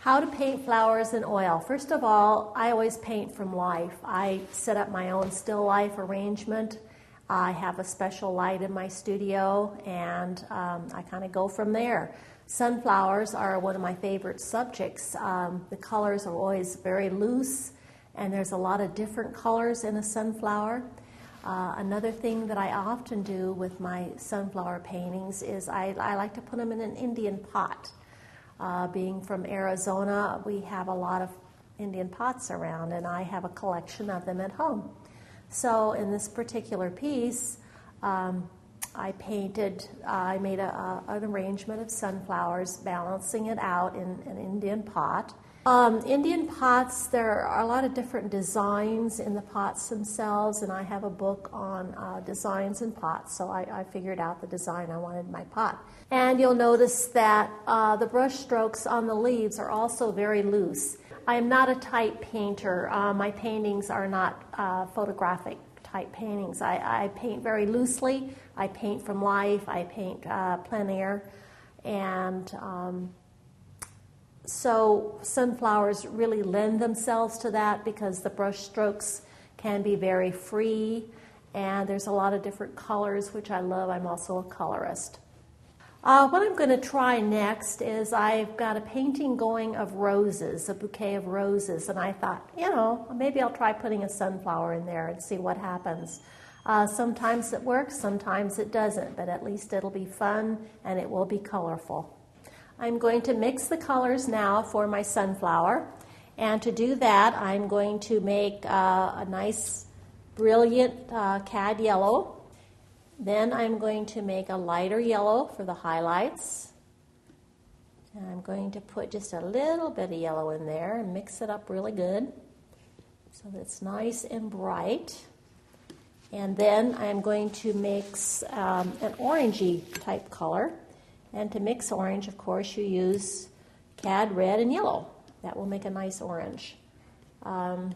How to paint flowers in oil. First of all, I always paint from life. I set up my own still life arrangement. I have a special light in my studio, and I kind of go from there. Sunflowers are one of my favorite subjects. The colors are always very loose, and there's a lot of different colors in a sunflower. Another thing that I often do with my sunflower paintings is I like to put them in an Indian pot. Being from Arizona, we have a lot of Indian pots around, and I have a collection of them at home. So in this particular piece, I made an arrangement of sunflowers, balancing it out in an Indian pot. Indian pots, there are a lot of different designs in the pots themselves, and I have a book on designs in pots, so I figured out the design I wanted in my pot. And you'll notice that the brush strokes on the leaves are also very loose. I am not a type painter. My paintings are not photographic type paintings. I paint very loosely. I paint from life. I paint plein air. And so sunflowers really lend themselves to that because the brush strokes can be very free, and there's a lot of different colors, which I love. I'm also a colorist. What I'm going to try next is I've got a painting going of roses, a bouquet of roses, and I thought, maybe I'll try putting a sunflower in there and see what happens. Sometimes it works, sometimes it doesn't, but at least it'll be fun and it will be colorful. I'm going to mix the colors now for my sunflower, and to do that I'm going to make a nice brilliant cad yellow. Then I'm going to make a lighter yellow for the highlights. And I'm going to put just a little bit of yellow in there and mix it up really good so that it's nice and bright. And then I'm going to mix an orangey type color. And to mix orange, of course, you use cad red and yellow. That will make a nice orange. You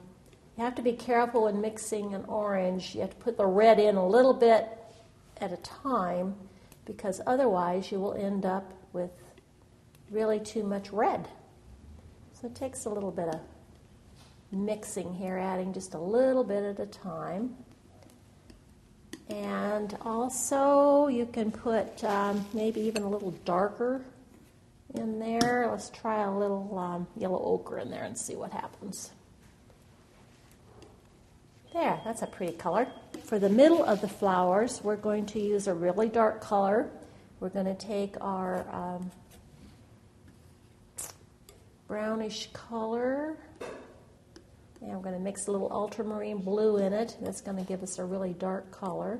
have to be careful when mixing an orange. You have to put the red in a little bit at a time, because otherwise you will end up with really too much red. So it takes a little bit of mixing here, adding just a little bit at a time. And also you can put maybe even a little darker in there. Let's try a little yellow ochre in there and see what happens. There, that's a pretty color. For the middle of the flowers, we're going to use a really dark color. We're going to take our brownish color, and we're going to mix a little ultramarine blue in it. That's going to give us a really dark color.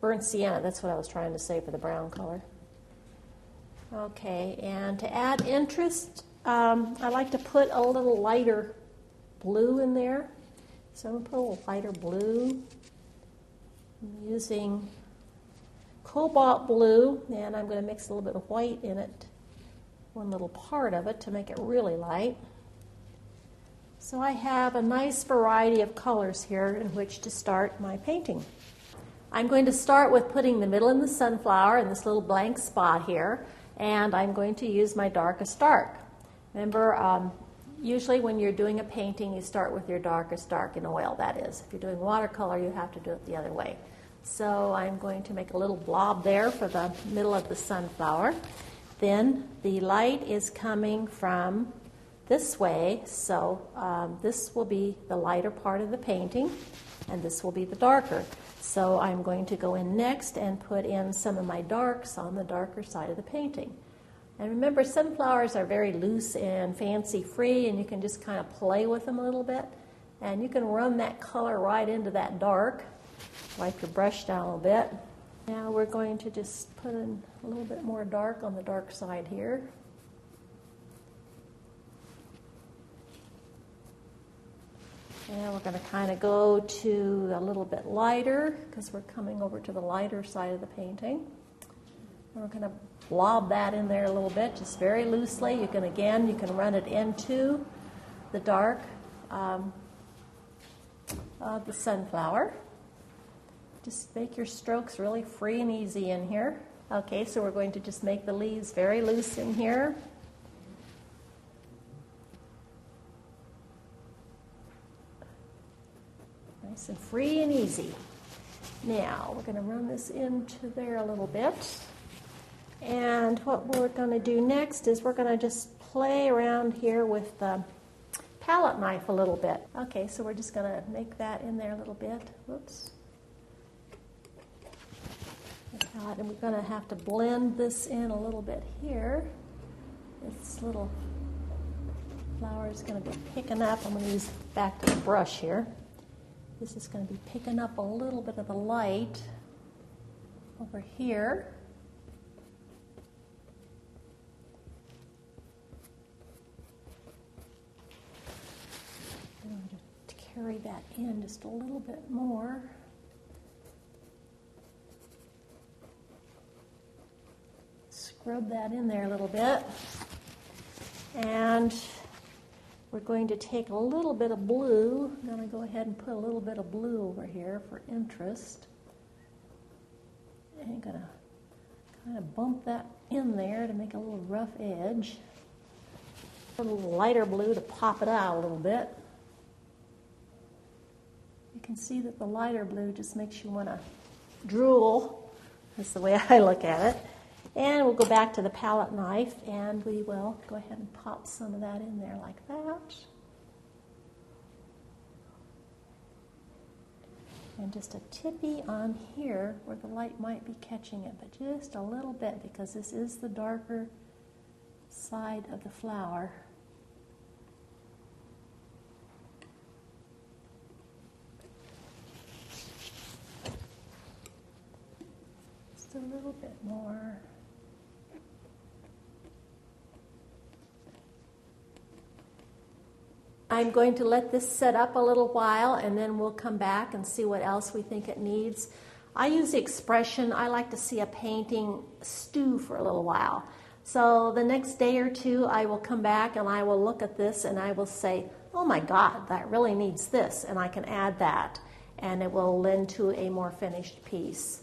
Burnt sienna, that's what I was trying to say for the brown color. Okay, and to add interest, I like to put a little lighter blue in there. So I'm going to put a little lighter blue. I'm using cobalt blue, and I'm going to mix a little bit of white in it, one little part of it, to make it really light. So I have a nice variety of colors here in which to start my painting. I'm going to start with putting the middle in the sunflower in this little blank spot here, and I'm going to use my darkest dark. Remember, usually when you're doing a painting, you start with your darkest dark in oil, that is. If you're doing watercolor, you have to do it the other way. So I'm going to make a little blob there for the middle of the sunflower. Then the light is coming from this way, so this will be the lighter part of the painting, and this will be the darker. So I'm going to go in next and put in some of my darks on the darker side of the painting. And remember, sunflowers are very loose and fancy-free, and you can just kind of play with them a little bit. And you can run that color right into that dark. Wipe your brush down a little bit. Now we're going to just put in a little bit more dark on the dark side here. And we're going to kind of go to a little bit lighter, because we're coming over to the lighter side of the painting. And we're going to blob that in there a little bit, just very loosely. You can run it into the dark of the sunflower. Just make your strokes really free and easy in here. Okay, so we're going to just make the leaves very loose in here. Nice and free and easy. Now, we're going to run this into there a little bit. And what we're going to do next is we're going to just play around here with the palette knife a little bit. Okay, so we're just going to make that in there a little bit. Whoops. And we're going to have to blend this in a little bit here. This little flower is going to be picking up. I'm going to use back to the brush here. This is going to be picking up a little bit of the light over here. I'm going to carry that in just a little bit more. Scrub that in there a little bit. And we're going to take a little bit of blue. I'm going to go ahead and put a little bit of blue over here for interest. And I'm going to kind of bump that in there to make a little rough edge. A little lighter blue to pop it out a little bit. You can see that the lighter blue just makes you want to drool. That's the way I look at it. And we'll go back to the palette knife, and we will go ahead and pop some of that in there like that. And just a tippy on here where the light might be catching it, but just a little bit because this is the darker side of the flower. Just a little bit more. I'm going to let this set up a little while, and then we'll come back and see what else we think it needs. I use the expression, I like to see a painting stew for a little while. So the next day or two, I will come back and I will look at this and I will say, oh my God, that really needs this, and I can add that, and it will lend to a more finished piece.